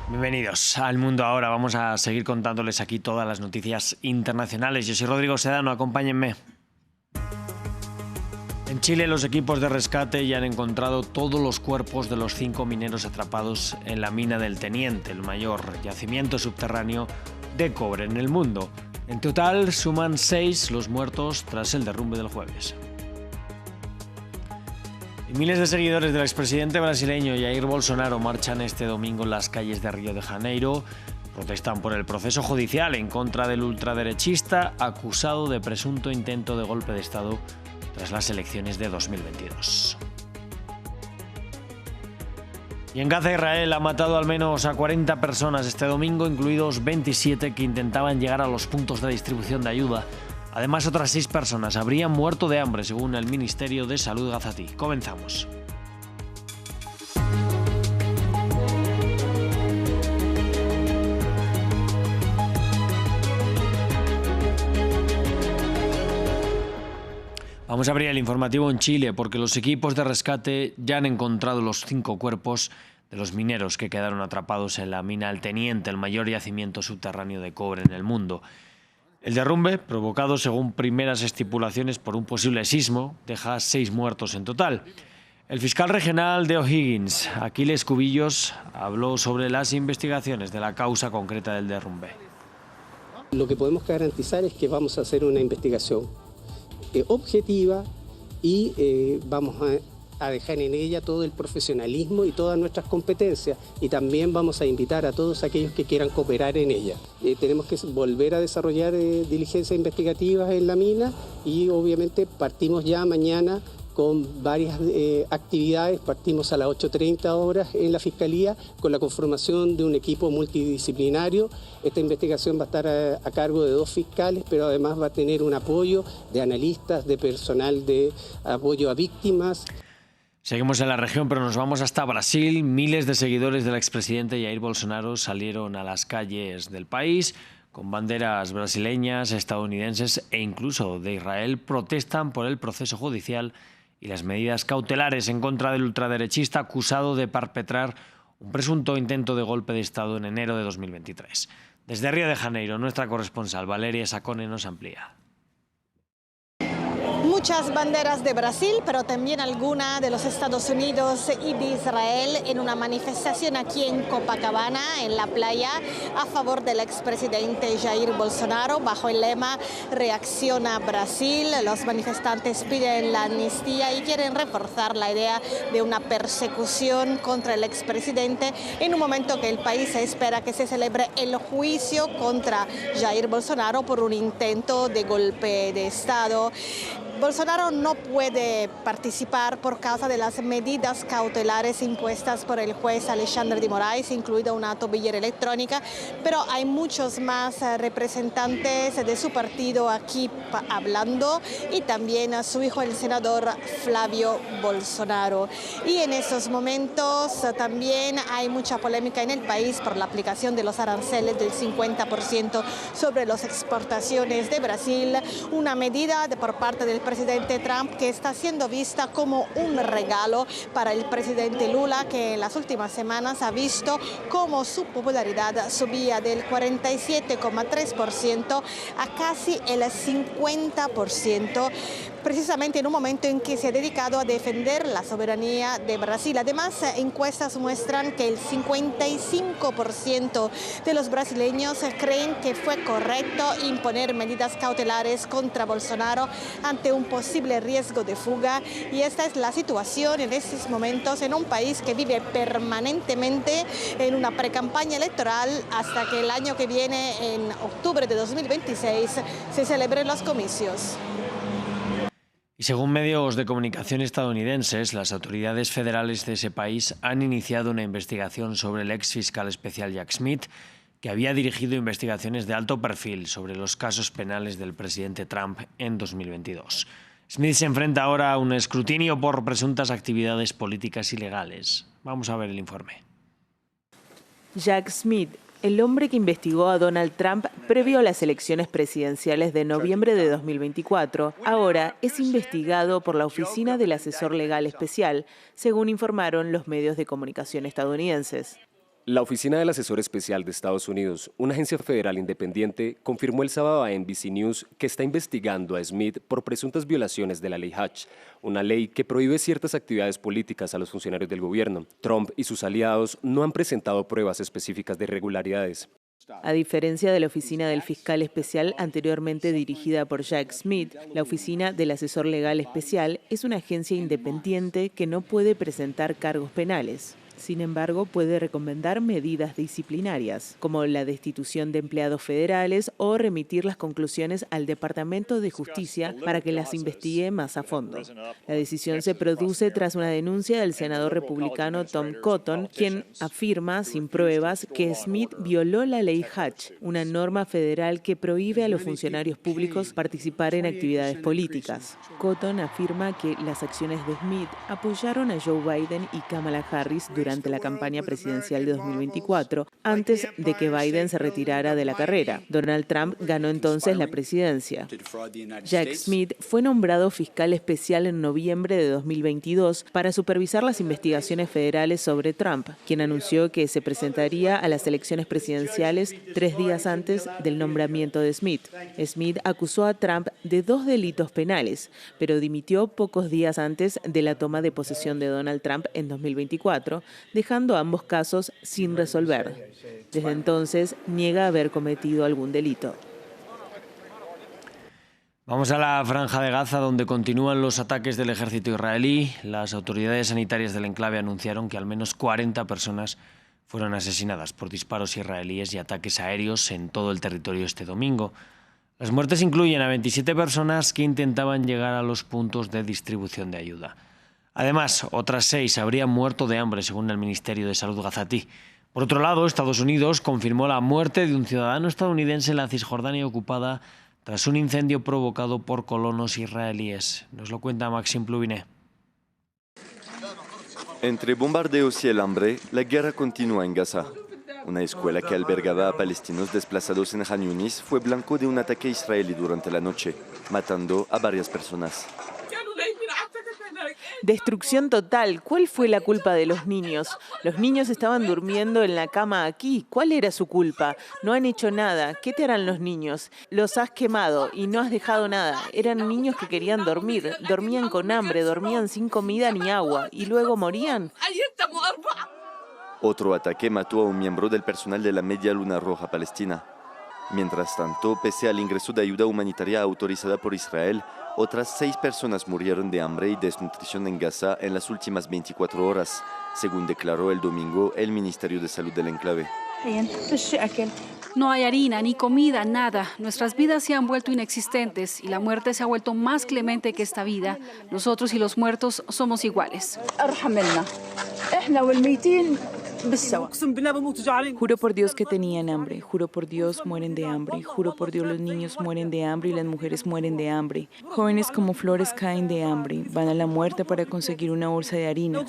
Bienvenidos al Mundo Ahora. Vamos a seguir contándoles aquí todas las noticias internacionales. Yo soy Rodrigo Sedano, acompáñenme. En Chile, los equipos de rescate ya han encontrado todos los cuerpos de los 5 mineros atrapados en la mina del Teniente, el mayor yacimiento subterráneo de cobre en el mundo. En total, suman 6 los muertos tras el derrumbe del jueves. Y miles de seguidores del expresidente brasileño Jair Bolsonaro marchan este domingo en las calles de Río de Janeiro. Protestan por el proceso judicial en contra del ultraderechista acusado de presunto intento de golpe de Estado tras las elecciones de 2022. Y en Gaza, Israel ha matado al menos a 40 personas este domingo, incluidos 27 que intentaban llegar a los puntos de distribución de ayuda. Además, otras 6 personas habrían muerto de hambre, según el Ministerio de Salud gazatí. Comenzamos. Vamos a abrir el informativo en Chile porque los equipos de rescate ya han encontrado los 5 cuerpos de los mineros que quedaron atrapados en la mina El Teniente, el mayor yacimiento subterráneo de cobre en el mundo. El derrumbe, provocado según primeras estipulaciones por un posible sismo, deja 6 muertos en total. El fiscal regional de O'Higgins, Aquiles Cubillos, habló sobre las investigaciones de la causa concreta del derrumbe. Lo que podemos garantizar es que vamos a hacer una investigación objetiva y vamos a dejar en ella todo el profesionalismo y todas nuestras competencias, y también vamos a invitar a todos aquellos que quieran cooperar en ella. Tenemos que volver a desarrollar diligencias investigativas en la mina y obviamente partimos ya mañana con varias actividades. Partimos a las 8:30 horas en la Fiscalía con la conformación de un equipo multidisciplinario. Esta investigación va a estar a cargo de 2 fiscales, pero además va a tener un apoyo de analistas, de personal de apoyo a víctimas. Seguimos en la región, pero nos vamos hasta Brasil. Miles de seguidores del expresidente Jair Bolsonaro salieron a las calles del país con banderas brasileñas, estadounidenses e incluso de Israel. Protestan por el proceso judicial y las medidas cautelares en contra del ultraderechista acusado de perpetrar un presunto intento de golpe de Estado en enero de 2023. Desde Río de Janeiro, nuestra corresponsal Valeria Sacone nos amplía. Muchas banderas de Brasil, pero también alguna de los Estados Unidos y de Israel en una manifestación aquí en Copacabana, en la playa, a favor del expresidente Jair Bolsonaro, bajo el lema Reacciona Brasil. Los manifestantes piden la amnistía y quieren reforzar la idea de una persecución contra el expresidente en un momento que el país espera que se celebre el juicio contra Jair Bolsonaro por un intento de golpe de Estado. Bolsonaro no puede participar por causa de las medidas cautelares impuestas por el juez Alexandre de Moraes, incluida una tobillera electrónica, pero hay muchos más representantes de su partido aquí hablando, y también a su hijo, el senador Flavio Bolsonaro. Y en estos momentos también hay mucha polémica en el país por la aplicación de los aranceles del 50% sobre las exportaciones de Brasil, una medida por parte del presidente Trump que está siendo vista como un regalo para el presidente Lula, que en las últimas semanas ha visto cómo su popularidad subía del 47,3% a casi el 50%, precisamente en un momento en que se ha dedicado a defender la soberanía de Brasil. Además, encuestas muestran que el 55% de los brasileños creen que fue correcto imponer medidas cautelares contra Bolsonaro ante un posible riesgo de fuga, y esta es la situación en estos momentos en un país que vive permanentemente en una precampaña electoral hasta que el año que viene, en octubre de 2026, se celebren los comicios. Y según medios de comunicación estadounidenses, las autoridades federales de ese país han iniciado una investigación sobre el ex fiscal especial Jack Smith, que había dirigido investigaciones de alto perfil sobre los casos penales del presidente Trump en 2022. Smith se enfrenta ahora a un escrutinio por presuntas actividades políticas ilegales. Vamos a ver el informe. Jack Smith, el hombre que investigó a Donald Trump previo a las elecciones presidenciales de noviembre de 2024, ahora es investigado por la Oficina del Asesor Legal Especial, según informaron los medios de comunicación estadounidenses. La Oficina del Asesor Especial de Estados Unidos, una agencia federal independiente, confirmó el sábado a NBC News que está investigando a Smith por presuntas violaciones de la ley Hatch, una ley que prohíbe ciertas actividades políticas a los funcionarios del gobierno. Trump y sus aliados no han presentado pruebas específicas de irregularidades. A diferencia de la Oficina del Fiscal Especial anteriormente dirigida por Jack Smith, la Oficina del Asesor Legal Especial es una agencia independiente que no puede presentar cargos penales. Sin embargo, puede recomendar medidas disciplinarias, como la destitución de empleados federales o remitir las conclusiones al Departamento de Justicia para que las investigue más a fondo. La decisión se produce tras una denuncia del senador republicano Tom Cotton, quien afirma, sin pruebas, que Smith violó la ley Hatch, una norma federal que prohíbe a los funcionarios públicos participar en actividades políticas. Cotton afirma que las acciones de Smith apoyaron a Joe Biden y Kamala Harris durante la campaña presidencial de 2024, antes de que Biden se retirara de la carrera. Donald Trump ganó entonces la presidencia. Jack Smith fue nombrado fiscal especial en noviembre de 2022 para supervisar las investigaciones federales sobre Trump, quien anunció que se presentaría a las elecciones presidenciales 3 días antes del nombramiento de Smith. Smith acusó a Trump de 2 delitos penales, pero dimitió pocos días antes de la toma de posesión de Donald Trump en 2024, dejando ambos casos sin resolver. Desde entonces, niega haber cometido algún delito. Vamos a la Franja de Gaza, donde continúan los ataques del ejército israelí. Las autoridades sanitarias del enclave anunciaron que al menos 40 personas fueron asesinadas por disparos israelíes y ataques aéreos en todo el territorio este domingo. Las muertes incluyen a 27 personas que intentaban llegar a los puntos de distribución de ayuda. Además, otras 6 habrían muerto de hambre, según el Ministerio de Salud gazatí. Por otro lado, Estados Unidos confirmó la muerte de un ciudadano estadounidense en la Cisjordania ocupada tras un incendio provocado por colonos israelíes. Nos lo cuenta Maxime Pluviné. Entre bombardeos y el hambre, la guerra continúa en Gaza. Una escuela que albergaba a palestinos desplazados en Khan Yunis fue blanco de un ataque israelí durante la noche, matando a varias personas. Destrucción total. ¿Cuál fue la culpa de los niños? Los niños estaban durmiendo en la cama aquí. ¿Cuál era su culpa? No han hecho nada. ¿Qué te harán los niños? Los has quemado y no has dejado nada. Eran niños que querían dormir. Dormían con hambre, dormían sin comida ni agua. ¿Y luego morían? Otro ataque mató a un miembro del personal de la Media Luna Roja Palestina. Mientras tanto, pese al ingreso de ayuda humanitaria autorizada por Israel, otras 6 personas murieron de hambre y desnutrición en Gaza en las últimas 24 horas, según declaró el domingo el Ministerio de Salud del enclave. No hay harina, ni comida, nada. Nuestras vidas se han vuelto inexistentes y la muerte se ha vuelto más clemente que esta vida. Nosotros y los muertos somos iguales. Juro por Dios que tenían hambre, juro por Dios mueren de hambre, juro por Dios los niños mueren de hambre y las mujeres mueren de hambre. Jóvenes como flores caen de hambre, van a la muerte para conseguir una bolsa de harina.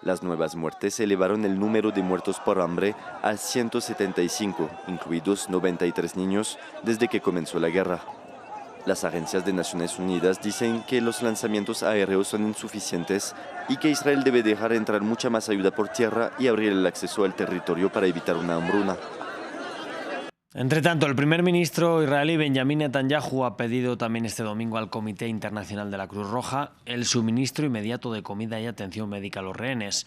Las nuevas muertes elevaron el número de muertos por hambre a 175, incluidos 93 niños, desde que comenzó la guerra. Las agencias de Naciones Unidas dicen que los lanzamientos aéreos son insuficientes y que Israel debe dejar entrar mucha más ayuda por tierra y abrir el acceso al territorio para evitar una hambruna. Entre tanto, el primer ministro israelí Benjamin Netanyahu ha pedido también este domingo al Comité Internacional de la Cruz Roja el suministro inmediato de comida y atención médica a los rehenes.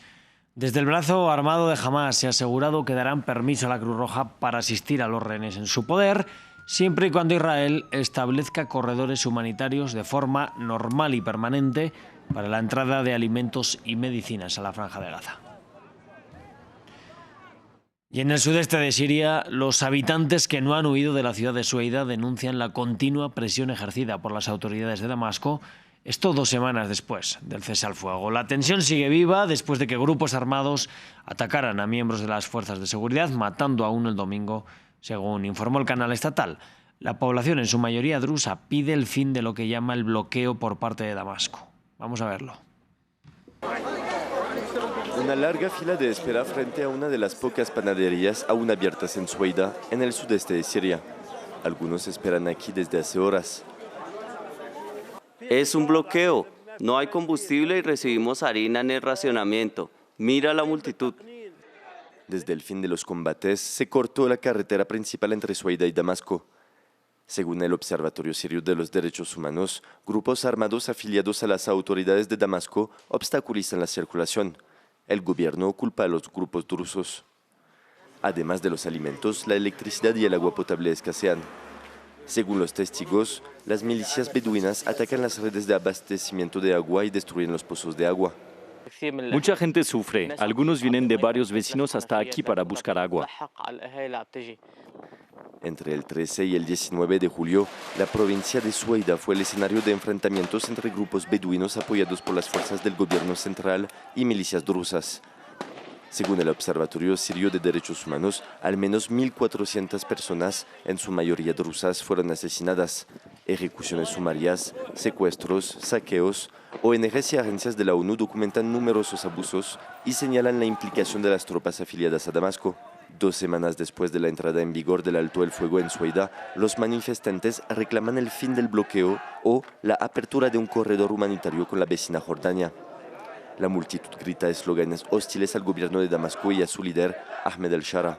Desde el brazo armado de Hamás se ha asegurado que darán permiso a la Cruz Roja para asistir a los rehenes en su poder, siempre y cuando Israel establezca corredores humanitarios de forma normal y permanente para la entrada de alimentos y medicinas a la Franja de Gaza. Y en el sudeste de Siria, los habitantes que no han huido de la ciudad de Sueida denuncian la continua presión ejercida por las autoridades de Damasco, esto 2 semanas después del cese al fuego. La tensión sigue viva después de que grupos armados atacaran a miembros de las fuerzas de seguridad, matando a uno el domingo, según informó el canal estatal. La población, en su mayoría drusa, pide el fin de lo que llama el bloqueo por parte de Damasco. Vamos a verlo. Una larga fila de espera frente a una de las pocas panaderías aún abiertas en Sueida, en el sudeste de Siria. Algunos esperan aquí desde hace horas. Es un bloqueo. No hay combustible y recibimos harina en el racionamiento. Mira la multitud. Desde el fin de los combates se cortó la carretera principal entre Sueida y Damasco. Según el Observatorio Sirio de los Derechos Humanos, grupos armados afiliados a las autoridades de Damasco obstaculizan la circulación. El gobierno culpa a los grupos drusos. Además de los alimentos, la electricidad y el agua potable escasean. Según los testigos, las milicias beduinas atacan las redes de abastecimiento de agua y destruyen los pozos de agua. Mucha gente sufre. Algunos vienen de varios vecinos hasta aquí para buscar agua. Entre el 13 y el 19 de julio, la provincia de Sueida fue el escenario de enfrentamientos entre grupos beduinos apoyados por las fuerzas del gobierno central y milicias drusas. Según el Observatorio Sirio de Derechos Humanos, al menos 1.400 personas, en su mayoría drusas, fueron asesinadas. Ejecuciones sumarias, secuestros, saqueos. ONGs y agencias de la ONU documentan numerosos abusos y señalan la implicación de las tropas afiliadas a Damasco. 2 semanas después de la entrada en vigor del alto el fuego en Sueida, los manifestantes reclaman el fin del bloqueo o la apertura de un corredor humanitario con la vecina Jordania. La multitud grita eslóganes hostiles al gobierno de Damasco y a su líder, Ahmed al-Shara.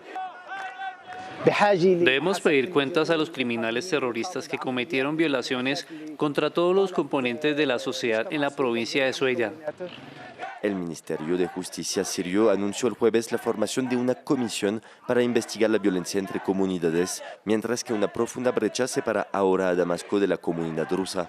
Debemos pedir cuentas a los criminales terroristas que cometieron violaciones contra todos los componentes de la sociedad en la provincia de Sueida. El Ministerio de Justicia sirio anunció el jueves la formación de una comisión para investigar la violencia entre comunidades, mientras que una profunda brecha separa ahora a Damasco de la comunidad drusa.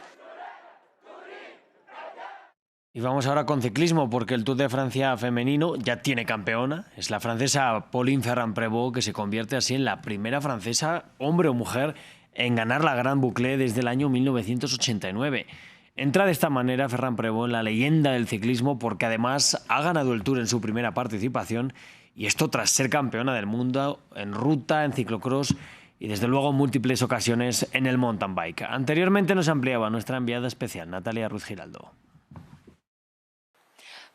Y vamos ahora con ciclismo, porque el Tour de Francia femenino ya tiene campeona. Es la francesa Pauline Ferrand-Prévot, que se convierte así en la primera francesa, hombre o mujer, en ganar la Gran Boucle desde el año 1989. Entra de esta manera Ferrand-Prévot en la leyenda del ciclismo porque además ha ganado el Tour en su primera participación, y esto tras ser campeona del mundo en ruta, en ciclocross y desde luego en múltiples ocasiones en el mountain bike. Anteriormente nos ampliaba nuestra enviada especial, Natalia Ruiz Giraldo.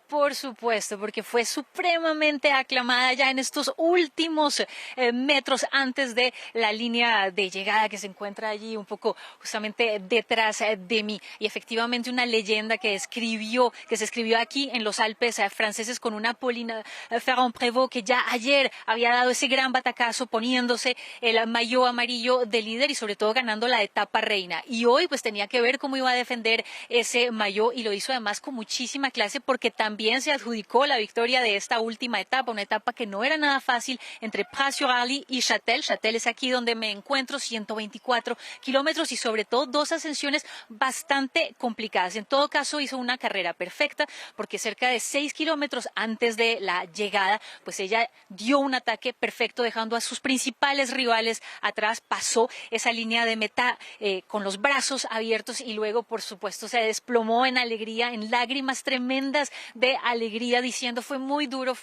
Por supuesto, porque fue supremamente aclamada ya en estos últimos metros antes de la línea de llegada que se encuentra allí un poco justamente detrás de mí. Y efectivamente una leyenda que se escribió aquí en los Alpes franceses con una Pauline Ferrand-Prévot que ya ayer había dado ese gran batacazo poniéndose el maillot amarillo de líder y sobre todo ganando la etapa reina. Y hoy pues tenía que ver cómo iba a defender ese maillot y lo hizo además con muchísima clase porque también se adjudicó la victoria de esta última etapa, una etapa que no era nada fácil entre Pras-sur-Arly y Châtel. Châtel es aquí donde me encuentro, 124 kilómetros y sobre todo 2 ascensiones bastante complicadas. En todo caso hizo una carrera perfecta porque cerca de 6 kilómetros antes de la llegada, pues ella dio un ataque perfecto dejando a sus principales rivales atrás, pasó esa línea de meta con los brazos abiertos y luego por supuesto se desplomó en alegría, en lágrimas tremendas de alegría diciendo fue muy duro,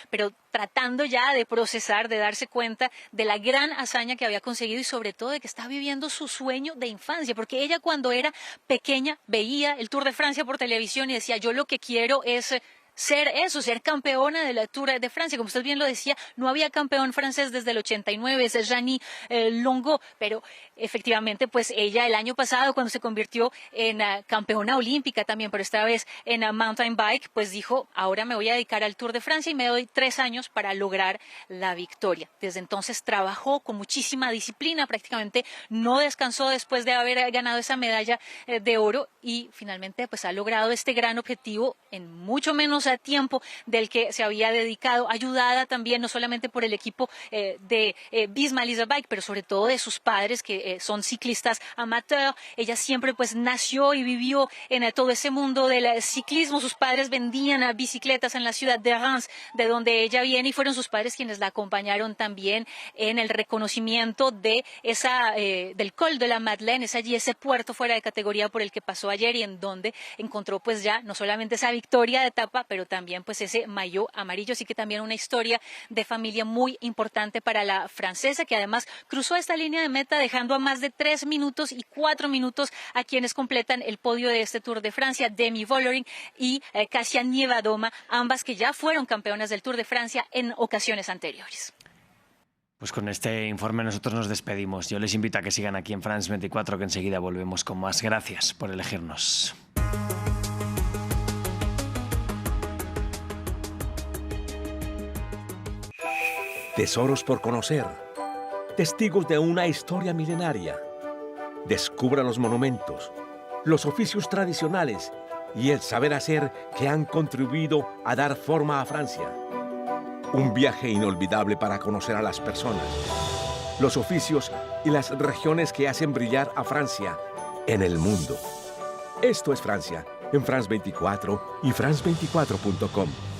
pero tratando ya de procesar, de darse cuenta de la gran hazaña que había conseguido y sobre todo de que está viviendo su sueño de infancia, porque ella cuando era pequeña veía el Tour de Francia por televisión y decía yo lo que quiero es ser campeona de la Tour de Francia. Como usted bien lo decía, no había campeón francés desde el 89, es Gianni Longo, pero efectivamente pues ella el año pasado cuando se convirtió en campeona olímpica también, pero esta vez en mountain bike, pues dijo, ahora me voy a dedicar al Tour de Francia y me doy 3 años para lograr la victoria. Desde entonces trabajó con muchísima disciplina, prácticamente no descansó después de haber ganado esa medalla de oro y finalmente pues ha logrado este gran objetivo en mucho menos tiempo del que se había dedicado, ayudada también no solamente por el equipo de Visma Leisure Bike, pero sobre todo de sus padres que son ciclistas amateur. Ella siempre pues nació y vivió en todo ese mundo del ciclismo. Sus padres vendían bicicletas en la ciudad de Reims, de donde ella viene, y fueron sus padres quienes la acompañaron también en el reconocimiento de del Col de la Madeleine, es allí ese puerto fuera de categoría por el que pasó ayer y en donde encontró pues ya no solamente esa victoria de etapa, pero también pues ese maillot amarillo, así que también una historia de familia muy importante para la francesa, que además cruzó esta línea de meta dejando a más de 3 minutos y 4 minutos a quienes completan el podio de este Tour de Francia, Demi Vollering y Kasia Niewiadoma, ambas que ya fueron campeonas del Tour de Francia en ocasiones anteriores. Pues con este informe nosotros nos despedimos. Yo les invito a que sigan aquí en France 24, que enseguida volvemos con más. Gracias por elegirnos. tesoros por conocer, testigos de una historia milenaria. Descubra los monumentos, los oficios tradicionales y el saber hacer que han contribuido a dar forma a Francia. Un viaje inolvidable para conocer a las personas, los oficios y las regiones que hacen brillar a Francia en el mundo. Esto es Francia, en France 24 y France24.com.